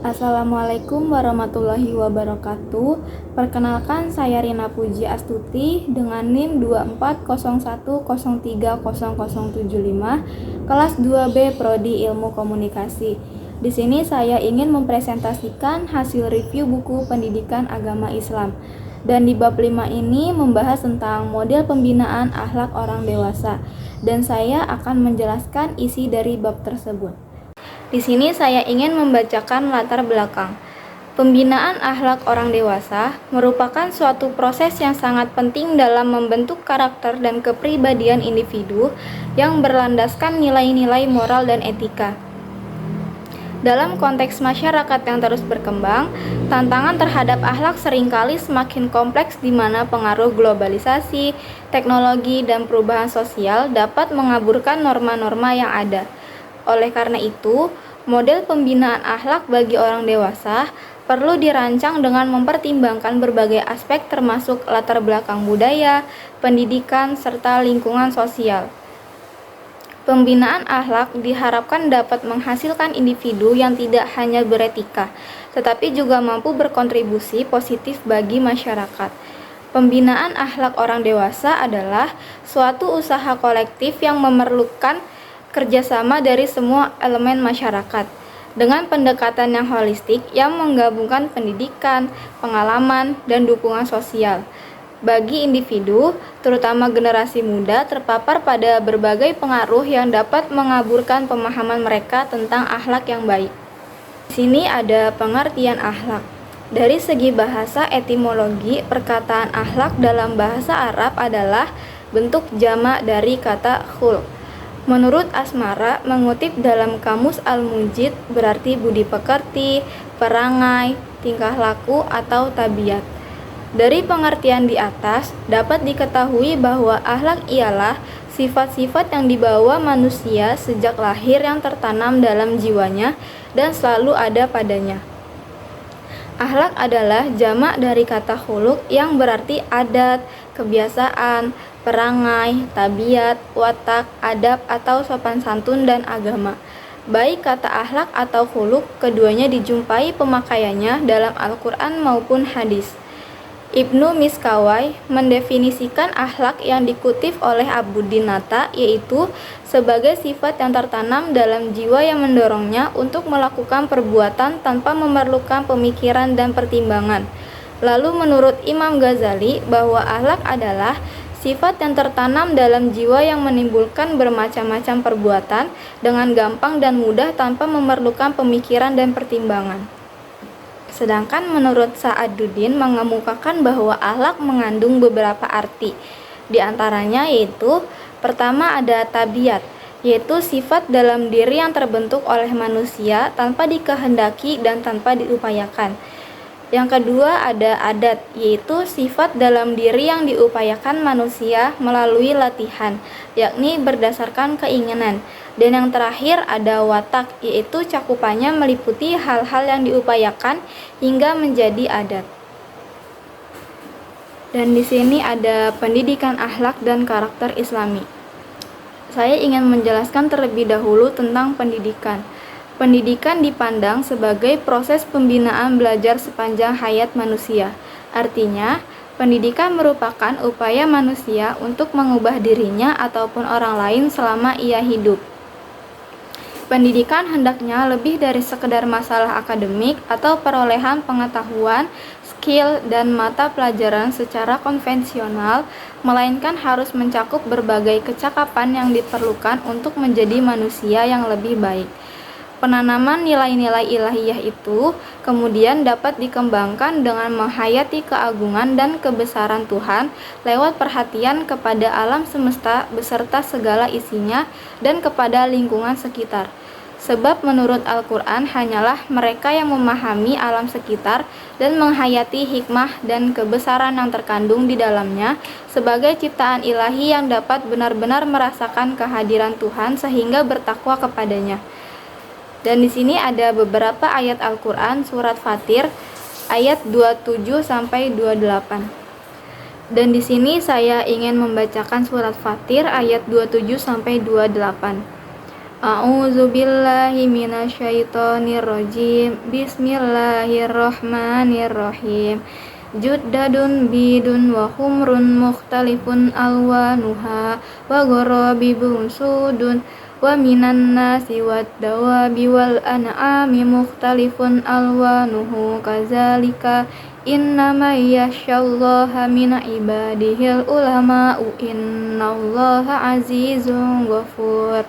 Assalamualaikum warahmatullahi wabarakatuh. Perkenalkan, saya Rina Puji Astuti dengan NIM 2401030075 kelas 2B Prodi Ilmu Komunikasi. Di sini saya ingin mempresentasikan hasil review buku Pendidikan Agama Islam. Dan di bab 5 ini membahas tentang model pembinaan akhlak orang dewasa. Dan saya akan menjelaskan isi dari bab tersebut. Di sini saya ingin membacakan latar belakang. Pembinaan akhlak orang dewasa merupakan suatu proses yang sangat penting dalam membentuk karakter dan kepribadian individu yang berlandaskan nilai-nilai moral dan etika. Dalam konteks masyarakat yang terus berkembang, tantangan terhadap akhlak seringkali semakin kompleks di mana pengaruh globalisasi, teknologi, dan perubahan sosial dapat mengaburkan norma-norma yang ada. Oleh karena itu, model pembinaan akhlak bagi orang dewasa perlu dirancang dengan mempertimbangkan berbagai aspek termasuk latar belakang budaya, pendidikan, serta lingkungan sosial. Pembinaan akhlak diharapkan dapat menghasilkan individu yang tidak hanya beretika, tetapi juga mampu berkontribusi positif bagi masyarakat. Pembinaan akhlak orang dewasa adalah suatu usaha kolektif yang memerlukan kerjasama dari semua elemen masyarakat dengan pendekatan yang holistik yang menggabungkan pendidikan, pengalaman, dan dukungan sosial. Bagi individu, terutama generasi muda, terpapar pada berbagai pengaruh yang dapat mengaburkan pemahaman mereka tentang akhlak yang baik. Di sini ada pengertian akhlak. Dari segi bahasa etimologi, perkataan akhlak dalam bahasa Arab adalah bentuk jamak dari kata khulq. Menurut Asmara, mengutip dalam Kamus Al-Mujid berarti budi pekerti, perangai, tingkah laku, atau tabiat. Dari pengertian di atas, dapat diketahui bahwa akhlak ialah sifat-sifat yang dibawa manusia sejak lahir yang tertanam dalam jiwanya dan selalu ada padanya. Akhlak adalah jamak dari kata khuluq yang berarti adat, kebiasaan, perangai, tabiat, watak, adab atau sopan santun dan agama. Baik kata akhlak atau khuluq, keduanya dijumpai pemakaiannya dalam Al-Quran maupun hadis. Ibnu Miskawai mendefinisikan akhlak yang dikutip oleh Abuddin Nata yaitu sebagai sifat yang tertanam dalam jiwa yang mendorongnya untuk melakukan perbuatan tanpa memerlukan pemikiran dan pertimbangan. Lalu menurut Imam Ghazali bahwa akhlak adalah sifat yang tertanam dalam jiwa yang menimbulkan bermacam-macam perbuatan dengan gampang dan mudah tanpa memerlukan pemikiran dan pertimbangan. Sedangkan menurut Sa'aduddin mengemukakan bahwa akhlak mengandung beberapa arti. Di antaranya yaitu, pertama ada tabiat, yaitu sifat dalam diri yang terbentuk oleh manusia tanpa dikehendaki dan tanpa diupayakan. Yang kedua ada adat, yaitu sifat dalam diri yang diupayakan manusia melalui latihan, yakni berdasarkan keinginan. Dan yang terakhir ada watak, yaitu cakupannya meliputi hal-hal yang diupayakan hingga menjadi adat. Dan di sini ada pendidikan akhlak dan karakter Islami. Saya ingin menjelaskan terlebih dahulu tentang pendidikan. Pendidikan dipandang sebagai proses pembinaan belajar sepanjang hayat manusia. Artinya, pendidikan merupakan upaya manusia untuk mengubah dirinya ataupun orang lain selama ia hidup. Pendidikan hendaknya lebih dari sekedar masalah akademik atau perolehan pengetahuan, skill, dan mata pelajaran secara konvensional, melainkan harus mencakup berbagai kecakapan yang diperlukan untuk menjadi manusia yang lebih baik. Penanaman nilai-nilai ilahiyah itu kemudian dapat dikembangkan dengan menghayati keagungan dan kebesaran Tuhan lewat perhatian kepada alam semesta beserta segala isinya dan kepada lingkungan sekitar. Sebab menurut Al-Quran hanyalah mereka yang memahami alam sekitar dan menghayati hikmah dan kebesaran yang terkandung di dalamnya sebagai ciptaan ilahi yang dapat benar-benar merasakan kehadiran Tuhan sehingga bertakwa kepadanya. Dan di sini ada beberapa ayat Al-Quran surat Fatir ayat 27 sampai 28. Dan di sini saya ingin membacakan surat Fatir ayat 27 sampai 28. A'udzu billahi minasyaitonir rajim. Bismillahirrahmanirrahim. Juddadun bidun wa humrun mukhtalifun alwanuha wa ghorabibun sudun wa minan nasi wad dawabi wal an'ami mukhtalifun alwanuhu kadzalika innama yakhsyallaha min ibadihil ulama'u innallaha azizun ghafur.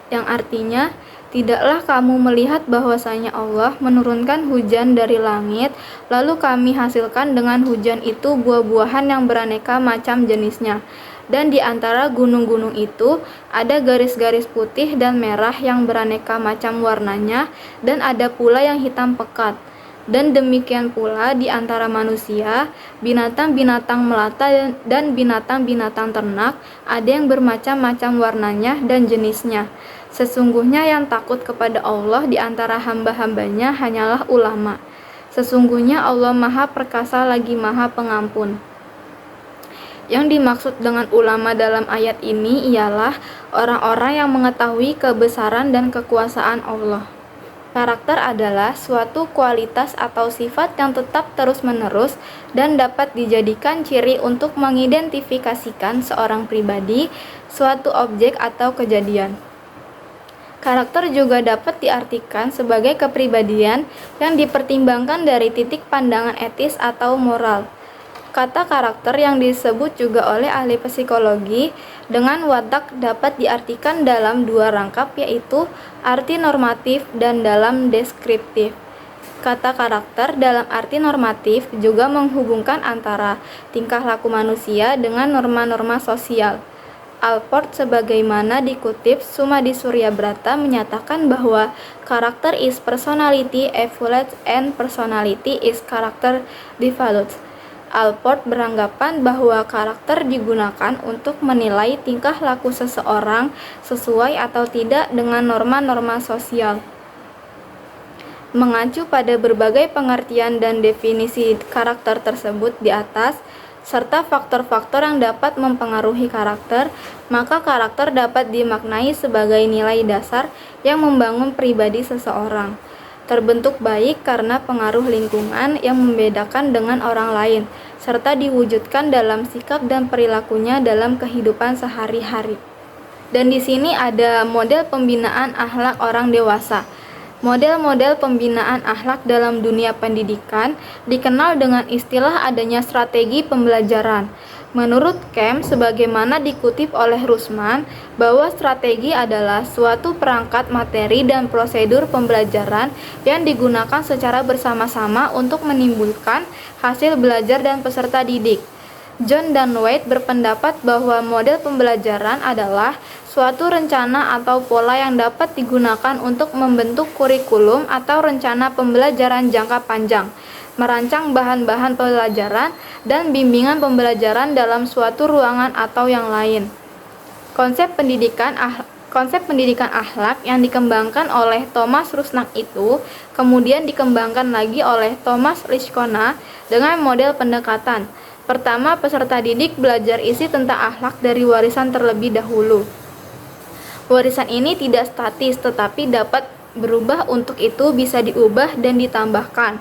Yang artinya, tidaklah kamu melihat bahwasanya Allah menurunkan hujan dari langit, lalu kami hasilkan dengan hujan itu buah-buahan yang beraneka macam jenisnya. Dan di antara gunung-gunung itu ada garis-garis putih dan merah yang beraneka macam warnanya, dan ada pula yang hitam pekat. Dan demikian pula di antara manusia, binatang-binatang melata dan binatang-binatang ternak, ada yang bermacam-macam warnanya dan jenisnya. Sesungguhnya yang takut kepada Allah di antara hamba-hambanya hanyalah ulama. Sesungguhnya Allah Maha Perkasa lagi Maha Pengampun. Yang dimaksud dengan ulama dalam ayat ini ialah orang-orang yang mengetahui kebesaran dan kekuasaan Allah. Karakter adalah suatu kualitas atau sifat yang tetap terus-menerus dan dapat dijadikan ciri untuk mengidentifikasikan seorang pribadi, suatu objek atau kejadian. Karakter juga dapat diartikan sebagai kepribadian yang dipertimbangkan dari titik pandangan etis atau moral. Kata karakter yang disebut juga oleh ahli psikologi dengan watak dapat diartikan dalam dua rangkap, yaitu arti normatif dan dalam deskriptif. Kata karakter dalam arti normatif juga menghubungkan antara tingkah laku manusia dengan norma-norma sosial. Allport sebagaimana dikutip Sumadi Suryabrata menyatakan bahwa karakter is personality evaluates and personality is character develops. Allport beranggapan bahwa karakter digunakan untuk menilai tingkah laku seseorang sesuai atau tidak dengan norma-norma sosial. Mengacu pada berbagai pengertian dan definisi karakter tersebut di atas, serta faktor-faktor yang dapat mempengaruhi karakter, maka karakter dapat dimaknai sebagai nilai dasar yang membangun pribadi seseorang. Terbentuk baik karena pengaruh lingkungan yang membedakan dengan orang lain, serta diwujudkan dalam sikap dan perilakunya dalam kehidupan sehari-hari. Dan di sini ada model pembinaan akhlak orang dewasa. Model-model pembinaan akhlak dalam dunia pendidikan dikenal dengan istilah adanya strategi pembelajaran. Menurut Kemp, sebagaimana dikutip oleh Rusman, bahwa strategi adalah suatu perangkat materi dan prosedur pembelajaran yang digunakan secara bersama-sama untuk menimbulkan hasil belajar dan peserta didik. John dan White berpendapat bahwa model pembelajaran adalah suatu rencana atau pola yang dapat digunakan untuk membentuk kurikulum atau rencana pembelajaran jangka panjang, merancang bahan-bahan pembelajaran, dan bimbingan pembelajaran dalam suatu ruangan atau yang lain. Konsep pendidikan akhlak yang dikembangkan oleh Thomas Rusnak itu kemudian dikembangkan lagi oleh Thomas Liskona dengan model pendekatan. Pertama, peserta didik belajar isi tentang akhlak dari warisan terlebih dahulu. Warisan ini tidak statis, tetapi dapat berubah, untuk itu bisa diubah dan ditambahkan.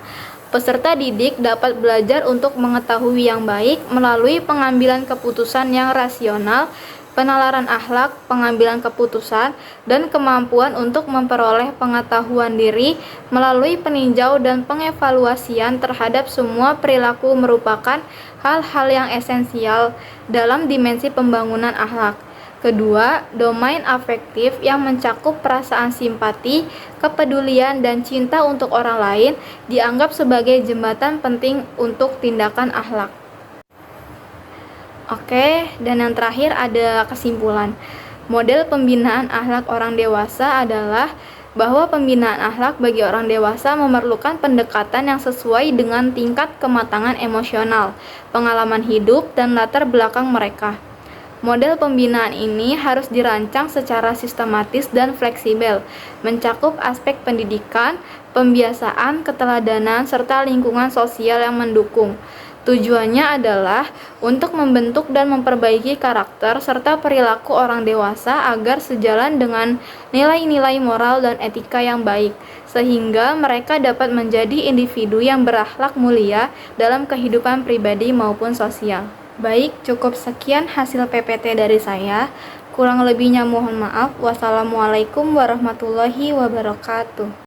Peserta didik dapat belajar untuk mengetahui yang baik melalui pengambilan keputusan yang rasional, penalaran akhlak, pengambilan keputusan, dan kemampuan untuk memperoleh pengetahuan diri melalui peninjau dan pengevaluasian terhadap semua perilaku merupakan hal-hal yang esensial dalam dimensi pembangunan akhlak. Kedua, domain afektif yang mencakup perasaan simpati, kepedulian, dan cinta untuk orang lain dianggap sebagai jembatan penting untuk tindakan akhlak. Oke, dan yang terakhir ada kesimpulan. Model pembinaan akhlak orang dewasa adalah bahwa pembinaan akhlak bagi orang dewasa memerlukan pendekatan yang sesuai dengan tingkat kematangan emosional, pengalaman hidup, dan latar belakang mereka. Model pembinaan ini harus dirancang secara sistematis dan fleksibel, mencakup aspek pendidikan, pembiasaan, keteladanan, serta lingkungan sosial yang mendukung. Tujuannya adalah untuk membentuk dan memperbaiki karakter serta perilaku orang dewasa agar sejalan dengan nilai-nilai moral dan etika yang baik, sehingga mereka dapat menjadi individu yang berakhlak mulia dalam kehidupan pribadi maupun sosial. Baik, cukup sekian hasil PPT dari saya. Kurang lebihnya mohon maaf. Wassalamualaikum warahmatullahi wabarakatuh.